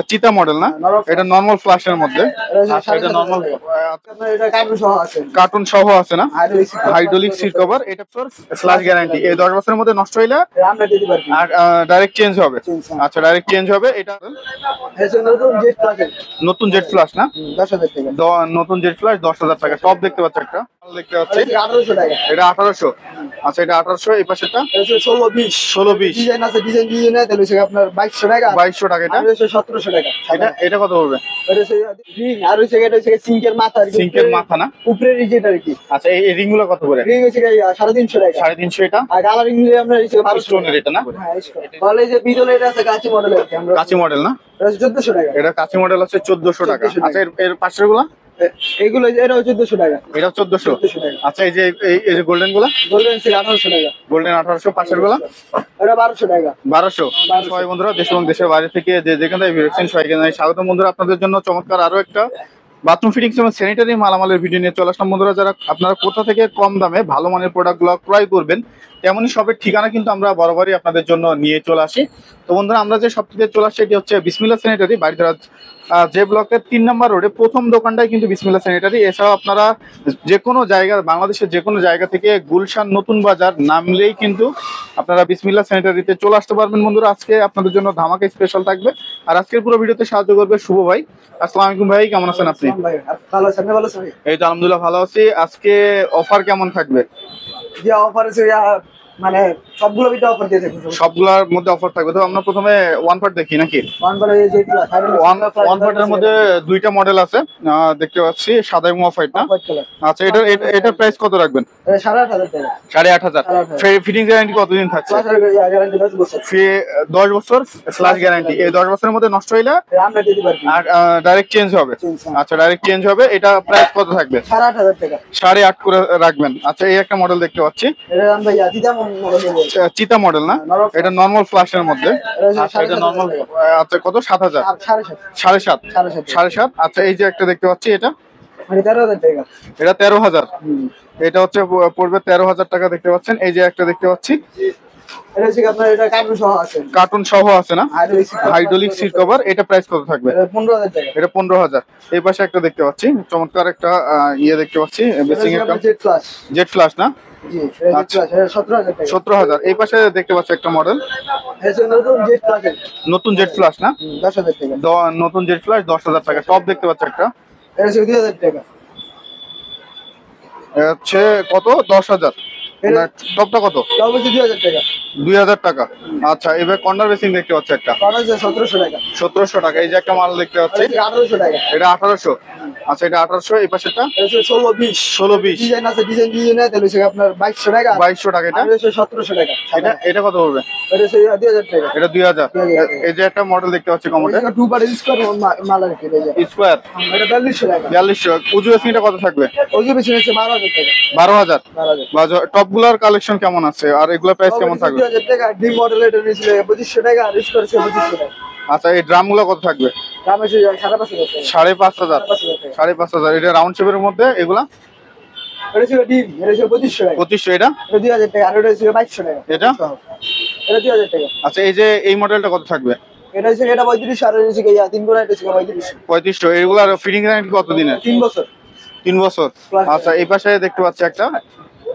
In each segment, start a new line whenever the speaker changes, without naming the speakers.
চিতা মডেল না, এটা নরমাল ফ্ল্যাশের মধ্যে। এটা নরমাল কার্টুন সহ আছে না, হাইড্রোলিক সিট কভার। এটা স্ল্যাশ গ্যারান্টি, এই 10 বছরের মধ্যে নষ্ট হইলে আর ডাইরেক্ট চেঞ্জ হবে। আচ্ছা, ডাইরেক্ট চেঞ্জ হবে। এটা নতুন জেট ফ্ল্যাশ না,
10,000 টাকা।
নতুন জেট ফ্ল্যাশ 10,000 টাকা। টপ দেখতে পাচ্ছ একটা, দেখতে পাচ্ছি
1800 টাকা।
এটা 1800। আচ্ছা, এটা 1800। এই পাশেটা
16-20 ডিজাইন আছে, ডিজাইন তাহলে হচ্ছে আপনার 2200 টাকা।
2200 টাকা। এটা
1700 টাকা।
এটা কত পড়বে?
এটা হচ্ছে রিং, আর হচ্ছে এটা হচ্ছে সিঙ্কের মাথা,
সিঙ্কের মাথা না,
উপরে রিজেট আর কি।
আচ্ছা, এই রিং গুলো কত করে?
রিং হচ্ছে 350 টাকা।
350 এটা।
আর কালারিং নিলে আমরা হচ্ছে 1200
স্টোনের এটা না।
হ্যাঁ, বলে যে বিদলে এটা আছে কাঁচি মডেল আর কি। আমরা
কাঁচি মডেল না,
এটা 1400 টাকা।
এটা কাঁচি মডেল আছে 1400 টাকা। আচ্ছা, এর পাশের গুলো
এগুলো এটাও 1400 টাকা।
এটা 1400
টাকা।
আচ্ছা, এই যে গোল্ডেন গুলো,
গোল্ডেন হচ্ছে 1800 টাকা।
গোল্ডেন 1800। পাশের গুলো
এটা 1200 টাকা।
1200। সবাই বন্ধুরা, দেশ এবং দেশের বাইরে থেকে যে যেখান থেকে ভিডিও দেখছেন সবাইকে জানাই স্বাগত। বন্ধুরা, আপনাদের জন্য চমৎকার আরো একটা বাথরুম ফিটিংস এবং স্যানিটারি মালামালের ভিডিও নিয়ে চলে আসলাম। বন্ধুরা, যারা আপনারা কোথা থেকে কম দামে ভালো মানের প্রোডাক্টগুলো ক্রয় করবেন, তেমনই সবের ঠিকানা কিন্তু আমরা বরাবরই আপনাদের জন্য নিয়ে চলে আসি। তো বন্ধুরা, আমরা যে সবথেকে চলে আসছি এটি হচ্ছে বিসমিল্লাহ স্যানিটারি, বাড়িধারা যে ব্লকের 3 নম্বর রোডে প্রথম দোকানটাই কিন্তু বিসমিল্লাহ স্যানিটারি। এছাড়াও আপনারা যে কোনো জায়গা, বাংলাদেশের যে কোনো জায়গা থেকে গুলশান নতুন বাজার নামলেই কিন্তু আপনারা বিসমিল্লাহ স্যানিটারিতে চলে আসতে পারবেন। বন্ধুরা, আজকে আপনাদের জন্য ধামাকা স্পেশাল থাকবে। আর আজকের পুরো ভিডিওতে সাহায্য করবে শুভ ভাই। আসসালামু আলাইকুম ভাই, কেমন আছেন আপনি?
ভালো আছেন? ভালো আছেন?
এই তো আলহামদুলিল্লাহ ভালো আছি। আজকে অফার কেমন থাকবে?
যে অফার আছে মানে সবগুলো ভিতরে অফার দিয়ে দেবেন।
সবগুলোর মধ্যে অফার থাকবে। তো আমরা প্রথমে ওয়ান পার্ট দেখি নাকি?
ওয়ান
পার্টের মধ্যে দুইটা মডেল আছে দেখতে পাচ্ছি, সাদা এবং অফ হোয়াইট না। আচ্ছা, এটার প্রাইস কত রাখবেন?
8,500 টাকা।
8,500। ফিটিং গ্যারান্টি কতদিন থাকছে? 10 বছর স্ল্যাশ গ্যারান্টি। এই 10 বছরের মধ্যে নষ্ট হইলে
আমরা দিতে পারবো
আর ডাইরেক্ট চেঞ্জ হবে। আচ্ছা, ডাইরেক্ট চেঞ্জ হবে। এটা প্রাইস কত থাকবে?
8,500 টাকা।
8,500 করে রাখবেন। আচ্ছা, এই একটা মডেল দেখতে পাচ্ছি, চিতা মডেল না, এটা নরমাল ফ্ল্যাশের মধ্যে। আচ্ছা, এটা নরমাল। আচ্ছা, কত? 7,000। 7,500। আচ্ছা, এই যে একটা দেখতে পাচ্ছি, এটা
13,000 টাকা।
এটা 13,000। এটা হচ্ছে পড়বে 13,000 টাকা। দেখতে পাচ্ছেন, এই যে একটা দেখতে পাচ্ছি,
এটা হচ্ছে আপনার এটা কার্টুন সহ আছে।
কার্টুন সহ আছে না, হাইড্রোলিক সিট কভার। এটা প্রাইস কত থাকবে?
15,000 টাকা।
এটা 15,000। এই পাশে একটা দেখতে পাচ্ছি, চমৎকার একটা ইয়ে দেখতে পাচ্ছি, বেসিং এর জেট ফ্ল্যাশ না।
জি, এটা 17,000 টাকা।
17,000। এই পাশে দেখতে পাচ্ছি একটা মডেল, নতুন জেট ফ্ল্যাশ না,
10,000 টাকা।
নতুন জেট ফ্ল্যাশ 10,000 টাকা। টপ দেখতে পাচ্ছি একটা,
এটা হচ্ছে 2,000 টাকা।
হচ্ছে কত? 10,000। টপটা কত?
টপ হচ্ছে 2,000 টাকা।
2,000 টাকা। আচ্ছা, এবার কর্নার বেসিং দেখতে পাচ্ছি একটা,
1700 টাকা।
1700 টাকা। এই যে একটা মাল দেখতে পাচ্ছি,
1800 টাকা।
এটা 1800। আচ্ছা, এটা 1800। এই পাশেটা
16-20 ডিজাইন আছে, ডিজাইন তাহলে হচ্ছে আপনার 2200 টাকা।
2200 টাকা। এটা
1700 টাকা।
এটা কত পড়বে?
এটা হচ্ছে 2,000 টাকা।
এটা 2,000। এই যে একটা মডেল দেখতে পাচ্ছি, কমোডের
এটা 2 পার্ট স্কয়ার মাল আর কি।
স্কয়ার,
এটা 4200 টাকা।
4200। উজু বেসিংটা কত থাকবে?
ওই বেশি হচ্ছে 12,000 টাকা।
12,000। টপ গুলার কালেকশন কেমন আছে আর এগুলোর প্রাইস কেমন থাকবে?
2,000 টাকা। ডি মডেল এটা নিয়েছিল 2500 টাকা, আর স্কয়ার হচ্ছে 2500 টাকা।
আচ্ছা, এই ড্রাম গুলো কত থাকবে?
দাম হচ্ছে 5,500 টাকা।
5,500। 5,500। এটা রাউন্ড শেপের মধ্যে এগুলা?
এটা হচ্ছে ডি, এটা হচ্ছে 2500 টাকা।
2500। এটা
2,000 টাকা। আর এটা হচ্ছে 2200 টাকা।
এটা
2,000 টাকা।
আচ্ছা, এই যে এই মডেলটা কত থাকবে?
এটা হচ্ছে 3500। আর এটা হচ্ছে 3 কোণা, এটা হচ্ছে 3500।
3500। এগুলার ফিটিং গ্যারান্টি কত দিনের?
3 বছর।
3 বছর। আচ্ছা, এই পাশে দেখতে পাচ্ছি একটা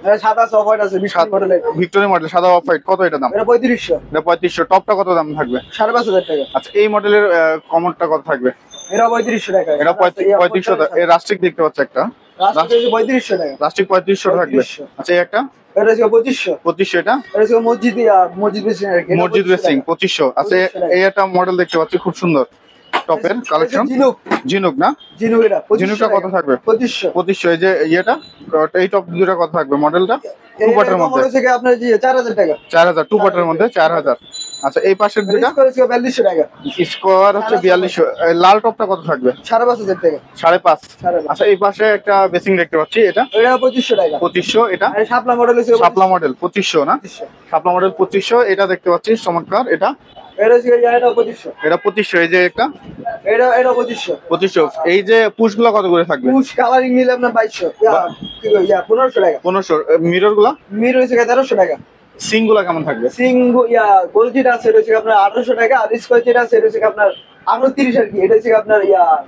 এটা সাদা অফ হোয়াইট আছে,
ভিক্টোরিয়া মডেল, সাদা অফ হোয়াইট। কত এটা দাম?
এটা 3500।
এটা 3500। টপটা কত দাম থাকবে?
5,500 টাকা।
আচ্ছা, এই মডেলের কমনটা কত থাকবে?
এটা 3500 টাকা।
এটা 3500 টাকা। এই রাস্টিক দেখতে পাচ্ছি একটা,
রাস্টিক 3500 টাকা।
রাস্টিক 3500 থাকবে। আচ্ছা, এই একটা
এটা হচ্ছে 2500।
2500। এটা
হচ্ছে মসজিদ বেসিং আর কি।
মসজিদ বেসিং 2500। আচ্ছা, এই একটা মডেল দেখতে পাচ্ছি, খুব সুন্দর টপের কালেকশন। ঝিনুক না, ঝিনুকটা কত থাকবে? 2500। এই যে ইয়েটা, এই টপ দুটো কত থাকবে? মডেলটা টু পার্টের মধ্যে
আপনার 4,000 টাকা।
4,000। টু পার্টের মধ্যে 4,000। আচ্ছা, এই পাশের দুটা
স্কয়ার 4200 টাকা।
স্কোয়ার হচ্ছে 4200। লাল টপটা কত থাকবে?
5,500 টাকা।
5,500। আচ্ছা, এই পাশে একটা বেসিং দেখতে পাচ্ছি, এটা
2500 টাকা।
2500। এটা
শাপলা মডেল হচ্ছে
শাপলা মডেল 2500 না, শাপলা মডেল 2500। এটা দেখতে পাচ্ছি চমৎকার। এটা
2500।
এটা 2500। এই যে একটা,
এটা 2500।
2500। এই যে পুশ গুলো কত করে থাকবে?
পুশ কালারিং নিলে আপনার 2200। 1500 টাকা।
1500। মিরর গুলা?
মিরর হচ্ছে 1300 টাকা।
সিং গুলা কেমন থাকবে?
সিং গোল যেটা আছে এটা হচ্ছে আপনার 1800 টাকা, আর স্কোয়ার যেটা আছে এটা হচ্ছে আপনার 1830 আর কি, এটা হচ্ছে আপনার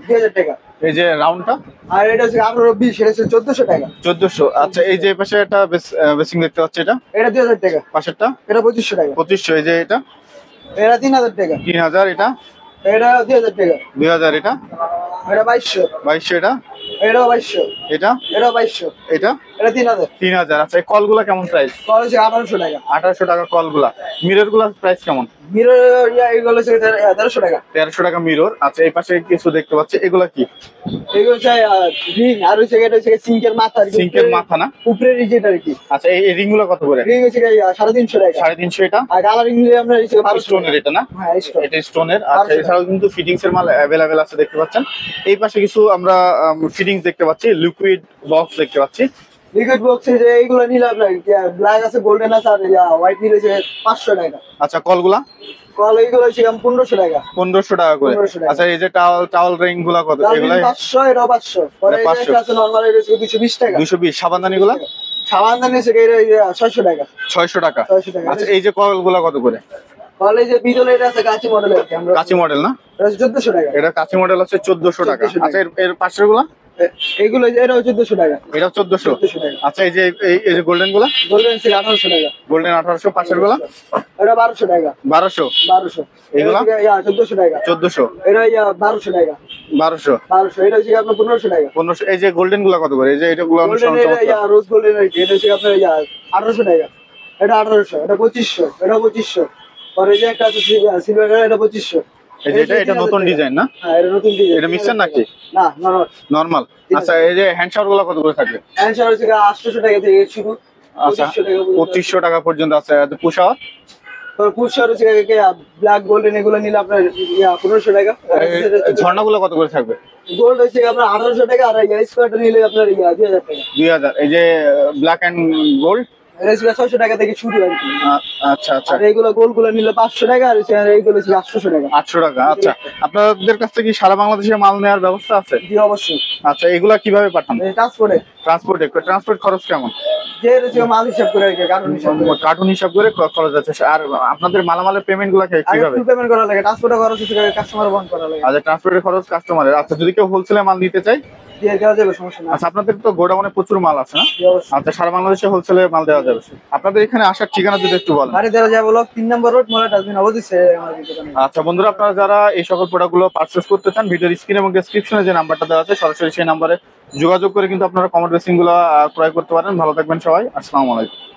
2000 টাকা।
এই যে রাউন্ডটা,
আর এটা হচ্ছে 1820, এটা হচ্ছে 1400 টাকা।
1400। আচ্ছা, এই যে পাশে একটা বেসিং দেখতে পাচ্ছি, এটা
2000 টাকা।
পাশেরটা
এটা 2500 টাকা।
2500। এই যে এটা
এটা 3000 টাকা।
3000। এটা
এটা 2000 টাকা।
2000। এটা
এটা 2200।
2200। এটা
এটাও 2200।
এটা
2200।
এটা
এটা 3000।
3000। আচ্ছা, এই কলগুলা কেমন প্রাইস?
কল হচ্ছে 1800 টাকা।
1800 টাকা কলগুলা। মিরর গুলার প্রাইস কেমন?
মিরর এইগুলো হচ্ছে 1300 টাকা।
1300 টাকা মিরর। আচ্ছা, এই পাশে কিছু দেখতে পাচ্ছি, এগুলা কি?
এইগুলো হচ্ছে রিং, আর হচ্ছে এটা হচ্ছে সিঙ্কের মাথা আর কি।
সিঙ্কের মাথা না?
উপরের যেটা আর কি।
আচ্ছা, এই রিং গুলো কত করে?
রিং হচ্ছে 350 টাকা।
350। এটা
আর কালারিং নিলে আপনার হচ্ছে 1200
স্টোনের, এটা না?
হ্যাঁ, স্টোন।
এটা স্টোনের। আচ্ছা, এছাড়াও কিন্তু ফিটিংস এর মাল অ্যাভেলেবেল আছে দেখতে পাচ্ছেন। এই পাশে কিছু আমরা ফিটিংস দেখতে পাচ্ছি, লিকুইড বক্স দেখতে পাচ্ছি।
লিকুইড বক্সে যে এইগুলো নিলে আপনার ব্ল্যাক আছে, গোল্ডেন আছে, আর হোয়াইট নিলে হচ্ছে 500 টাকা।
আচ্ছা, কলগুলা?
কল এইগুলো হচ্ছে 1500 টাকা।
1500 টাকা করে।
1500 টাকা।
আচ্ছা, এই যে টাওয়াল রিং গুলা কত? এগুলা
500, এটাও 500। পরে এই যে
500।
একটা আছে নরমাল, এটা হচ্ছে 220 টাকা।
220। সাবানদানি গুলা
সাবানদানি হচ্ছে 600 টাকা।
600 টাকা।
600 টাকা।
আচ্ছা, এই যে কলগুলা কত করে?
কল এই যে বিদল এটা আছে কাঁচি মডেল আর কি, আমরা
কাঁচি মডেল না?
এটা হচ্ছে 1400 টাকা।
এটা কাঁচি মডেল আছে 1400 টাকা।
1400 টাকা।
আচ্ছা, এর পাশের গুলা?
এইগুলো এটাও 1400 টাকা।
এটা 1400।
1400 টাকা।
আচ্ছা, এই যে এই যে গোল্ডেন গুলা?
গোল্ডেন হচ্ছে 1800 টাকা।
গোল্ডেন 1800। পাশের গুলা?
এটা 1200 টাকা।
1200।
1200।
এগুলা?
1400 টাকা।
1400।
এটা 1200 টাকা।
1200।
1200। এটা হচ্ছে আপনার 1500 টাকা।
1500। এই যে গোল্ডেন গুলা কত করে? এই যে এটা গুলো
গোল্ডেন রোজ গোল্ডেন আর কি, এটা হচ্ছে আপনার 1800 টাকা। এটা 1800। এটা 2500। এটা 2500। পরে এই যে একটা আছে সিলভার কালার, এটা 2500।
এই যে এটা নতুন ডিজাইন না?
হ্যাঁ, এটা নতুন ডিজাইন।
এটা মিক্সার নাকি?
না, নরমাল।
নরমাল। আচ্ছা, এই যে হ্যান্ড শাওয়ার গুলা কত করে থাকবে?
অ্যানসার হচ্ছে 800 টাকা থেকে শুরু।
আচ্ছা, 2500 টাকা পর্যন্ত আছে। পুশ আওয়ার?
পুরস্কার হচ্ছে ব্ল্যাক গোল্ডেন এগুলো নিলে আপনার 1500 টাকা।
ঝর্ণা গুলো কত করে থাকবে?
গোল্ড হচ্ছে আপনার 1800 টাকা, আর স্কোয়ারটা নিলে আপনার 2000 টাকা।
2000। এই যে ব্ল্যাক এন্ড গোল্ড?
এটা হচ্ছে 600 টাকা থেকে শুরু আর কি।
আচ্ছা আচ্ছা।
আর এইগুলো গোল্ড গুলো নিলে 500 টাকা, আর এইগুলো হচ্ছে 800 টাকা।
800 টাকা। আচ্ছা, আপনাদের কাছ থেকে কি সারা বাংলাদেশে মাল নেওয়ার ব্যবস্থা আছে?
জি, অবশ্যই।
আচ্ছা, এগুলা কিভাবে পাঠান?
ট্রান্সপোর্টে।
ট্রান্সপোর্ট খরচ কেমন?
যে হচ্ছে মাল হিসাব করে আর কি, কার্টুন হিসাব করে।
কার্টুন হিসাব করে খরচ আছে। আর আপনাদের মালামালের পেমেন্ট গুলা
আগে
কিভাবে?
ফুল পেমেন্ট করা লাগে, ট্রান্সপোর্টে খরচ হচ্ছে কাস্টমার বহন করা লাগে।
আচ্ছা, ট্রান্সপোর্টের খরচ কাস্টমারের। আচ্ছা, যদি কেউ হোলসেলে মাল নিতে চায়?
দিয়ে দেওয়া যাবে, সমস্যা না।
আচ্ছা, আপনাদের তো গোডাউনে প্রচুর মাল আছে না?
জি, অবশ্যই।
আচ্ছা, সারা বাংলাদেশে হোলসেলে মাল দেওয়া যাবে। আপনাদের এখানে আসার ঠিকানা যদি একটু বলেন।
বাড়ি দেওয়া যাবে 3 নম্বর রোড, মোলা ডাস্টবিন অবশ্যই আমাদের দোকানে।
আচ্ছা বন্ধুরা, আপনারা যারা এই সকল প্রোডাক্টগুলো পারচেজ করতে চান, ভিডিওর স্ক্রিন এবং ডেসক্রিপশনে যে নাম্বারটা দেওয়া আছে সরাসরি সেই নাম্বারে যোগাযোগ করে কিন্তু আপনারা কমেন্ট বেসিং গুলো ক্রয় করতে পারেন। ভালো থাকবেন সবাই। আসসালামু আলাইকুম।